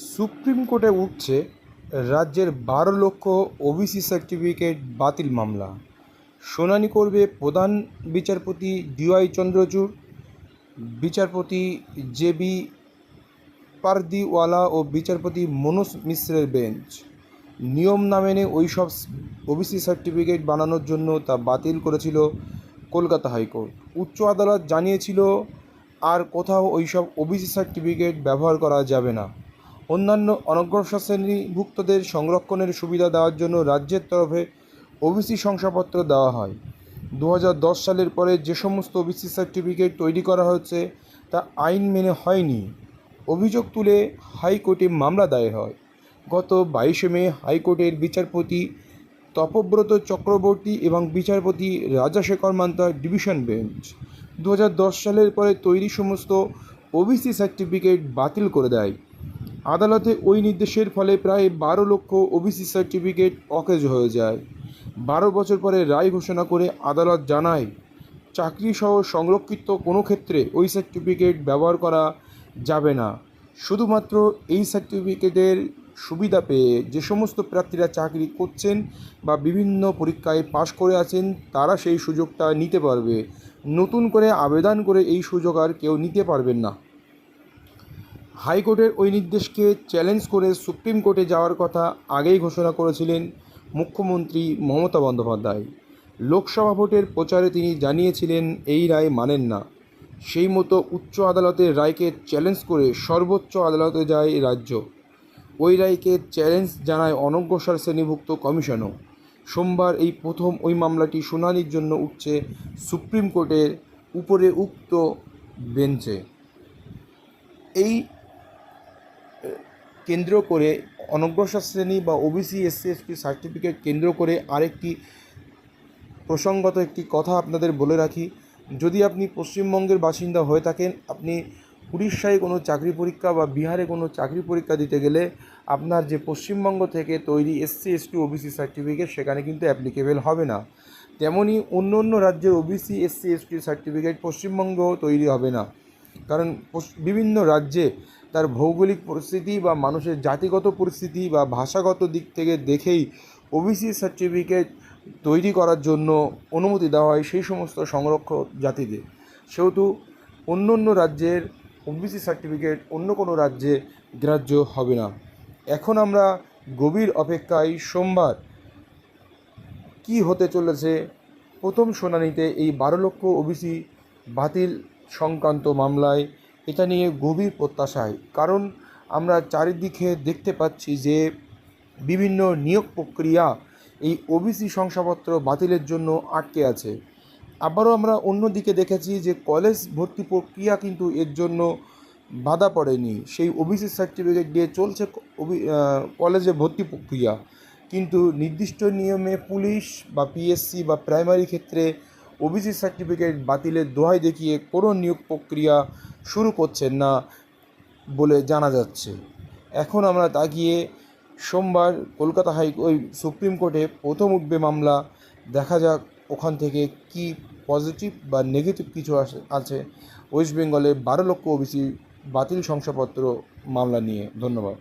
Supreme কোর্টে উঠছে রাজ্যের ১২ লক্ষ ওবিসি সার্টিফিকেট বাতিল মামলা। শুনানি করবে প্রধান বিচারপতি ডিওয়াই চন্দ্রচূড়, বিচারপতি জেবি পারদিওয়ালা ও বিচারপতি মনোজ মিশ্রের বেঞ্চ। নিয়ম না মেনে ওইসব ওবিসি সার্টিফিকেট বানানোর জন্য তা বাতিল করেছিল কলকাতা হাইকোর্ট। উচ্চ আদালত জানিয়েছিল আর কোথাও ওইসব ওবিসি সার্টিফিকেট ব্যবহার করা যাবে না। অন্যান্য অনগ্রসর শ্রেণীভুক্তদের সংরক্ষণের সুবিধা দেওয়ার জন্য রাজ্যের তরফে ওবিসি শংসাপত্র দেওয়া হয়। ২০১০ সালের পরে যে সমস্ত ওবিসি সার্টিফিকেট তৈরি করা হচ্ছে তা আইন মেনে হয়নি। অভিযোগ তুলে হাইকোর্টে মামলা দায়ের হয়। গত ২২শে মে হাইকোর্টের বিচারপতি তপব্রত চক্রবর্তী এবং বিচারপতি রাজাশেখর মান্তার ডিভিশন বেঞ্চ ২০১০ সালের পরে তৈরি সমস্ত ওবিসি সার্টিফিকেট বাতিল করে দেয়। আদালতে ওই নির্দেশের ফলে প্রায় ১২ লক্ষ ওবিসি সার্টিফিকেট অকেজ হয়ে যায়। ১২ বছর পরে রায় ঘোষণা করে আদালত জানায়, চাকরিসহ সংরক্ষিত কোনো ক্ষেত্রে ওই সার্টিফিকেট ব্যবহার করা যাবে না। শুধুমাত্র এই সার্টিফিকেটের সুবিধা পেয়ে যে সমস্ত প্রার্থীরা চাকরি করছেন বা বিভিন্ন পরীক্ষায় পাশ করে আছেন তারা সেই সুযোগটা নিতে পারবে। নতুন করে আবেদন করে এই সুযোগ আর কেউ নিতে পারবেন না। হাইকোর্টের ওই নির্দেশকে চ্যালেঞ্জ করে সুপ্রিম কোর্টে যাওয়ার কথা আগেই ঘোষণা করেছিলেন মুখ্যমন্ত্রী মমতা বন্দ্যোপাধ্যায়। লোকসভা ভোটের প্রচারে তিনি জানিয়েছিলেন এই রায় মানেন না। সেই মতো উচ্চ আদালতের রায়কে চ্যালেঞ্জ করে সর্বোচ্চ আদালতে যায় রাজ্য। ওই রায়কে চ্যালেঞ্জ জানায় অনগ্রসর শ্রেণীভুক্ত কমিশনও। সোমবার এই প্রথম ওই মামলাটি শুনানির জন্য উঠছে সুপ্রিম কোর্টের উপরে উক্ত বেঞ্চে। এই কেন্দ্র করে অনগ্রসর শ্রেণী বা ওবিসি এসসি এসটি সার্টিফিকেট কেন্দ্র করে আরেকটি প্রসঙ্গত একটি কথা আপনাদের বলে রাখি। যদি আপনি পশ্চিমবঙ্গের বাসিন্দা হয়ে থাকেন, আপনি উড়িষ্যায় কোনো চাকরি পরীক্ষা বা বিহারে কোনো চাকরি পরীক্ষা দিতে গেলে আপনার যে পশ্চিমবঙ্গ থেকে তৈরি এসসি এসটি ওবিসি সার্টিফিকেট সেখানে কিন্তু অ্যাপ্লিকেবল হবে না। তেমনই অন্য অন্য রাজ্যের ওবিসি এসসি এসটি সার্টিফিকেট পশ্চিমবঙ্গেও তৈরি হবে না, কারণ বিভিন্ন রাজ্যে তার ভৌগোলিক পরিস্থিতি বা মানুষের জাতিগত পরিস্থিতি বা ভাষাগত দিক থেকে দেখেই ওবিসি সার্টিফিকেট তৈরি করার জন্য অনুমতি দেওয়া হয় সেই সমস্ত সংরক্ষক জাতিদের। সেহেতু অন্য অন্য রাজ্যের ওবিসি সার্টিফিকেট অন্য কোনো রাজ্যে গ্রাহ্য হবে না। এখন আমরা গভীর অপেক্ষায় সোমবার কি হতে চলেছে প্রথম শুনানিতে এই ১২ লক্ষ ওবিসি বাতিল সংক্রান্ত মামলায়, এটা নিয়ে গভীর প্রত্যাশায়। কারণ আমরা চারিদিকে দেখতে পাচ্ছি যে বিভিন্ন নিয়োগ প্রক্রিয়া এই ওবিসি শংসাপত্র বাতিলের জন্য আটকে আছে। আবারও আমরা অন্যদিকে দেখেছি যে কলেজ ভর্তি প্রক্রিয়া কিন্তু এর জন্য বাধা পড়েনি। সেই ওবিসি সার্টিফিকেট দিয়ে চলছে কলেজে ভর্তি প্রক্রিয়া, কিন্তু নির্দিষ্ট নিয়মে পুলিশ বা পিএসসি বা প্রাইমারি ক্ষেত্রে ওবিসি সার্টিফিকেট বাতিলের দোহাই দেখিয়ে কোনো নিয়োগ প্রক্রিয়া শুরু করছেন না বলে জানা যাচ্ছে। এখন আমরা তাকিয়ে সোমবার কলকাতা সুপ্রিম কোর্টে প্রথম উঠবে মামলা। দেখা যাক ওখান থেকে কি পজিটিভ বা নেগেটিভ কিছু আছে ওয়েস্ট বেঙ্গলে ১২ লক্ষ ওবিসি বাতিল শংসাপত্র মামলা নিয়ে। ধন্যবাদ।